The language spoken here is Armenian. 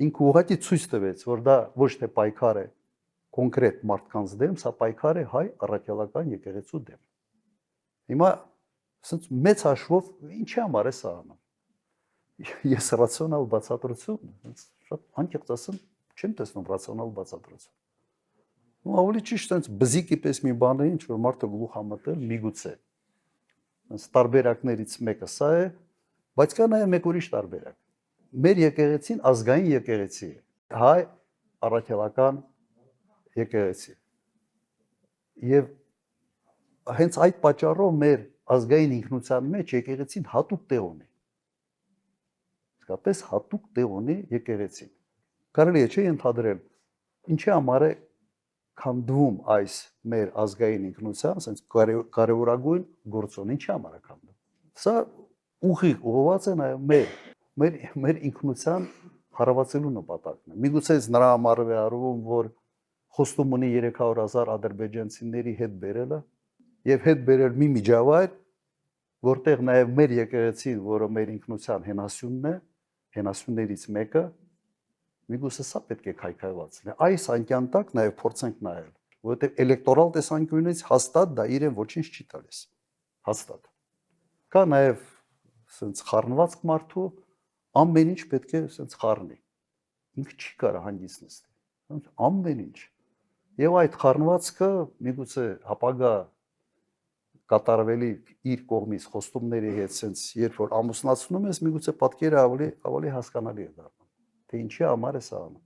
ինքը ուղղակի ցույց տվեց, որ դա ոչ թե պայքար է կոնկրետ մարդկանց դեմ, սա պայքար է հայ առաքելական եկեղեցու դեմ։ Հիմա ասենց մեծ հաշվով ինչի համար է սա անում։ Ես ռացիոնալ բացատրություն, շատ անկեղծ ասեմ, չեմ տեսնում ռացիոնալ բացատրություն։ Ու ավելի ճիշտ այնց բզիկի պես մի բան է, ինչ որ մարդը գլուխ համտել, միգուցե։ Այնց տարբերակներից մեկը սա է, բայց կա նաև մեկ ուրիշ տարբերակ։ Մեր եկեղեցին ազգային եկեղեցի է, հայ առաքելական եկեղեցի։ Եվ հենց այդ պատճառով մեր ազգային ինքնության մեջ եկեղեցին հատուկ տեղ ունի։ Իսկապես հատուկ տեղ ունի եկեղեցին։ Կարելի է չէ ենթադրել, ինչի համար է քանդվում այս մեր ազգային ինքնության, ասենց կարևորագույն գործոն, ինչի համար է քանդվում։ Սա ուղիղ ուղղված է նաև մեր ինքնության հարվածելու նպատակն է։ Միգուցե նրա համար է արվում, որ խոստում ունի 300,000 ադրբեջանցիների հետ բերելը եւ հետ բերել մի միջավայր, որտեղ նաև մեր եկեղեցին, որը մեր ինքնության հենասյունն է, հենասյուններից մեկը, միգուցե սա պետք է քայքայված լինի։ Այս անկյան տակ նաև փորձենք նայել, որովհետև էլեկտորալ տեսանկյունից հաստատ դա իրեն ոչինչ չի տալիս։ Հաստատ։ Կա նաև ասենց խառնված մարդու ամեն ինչ պետք է ասենց խառնի։ Ինքը չի կարող հանգիստ նստի։ Ամեն ինչ։ Եվ այդ խառնվածքը միգուցե հապագա կատարվելի իր կողմից խոստումների հետ sense երբ որ ամուսնացնում ես միգուցե պատկերը ավելի հասկանալի է դառնում թե ինչի համար է սա անում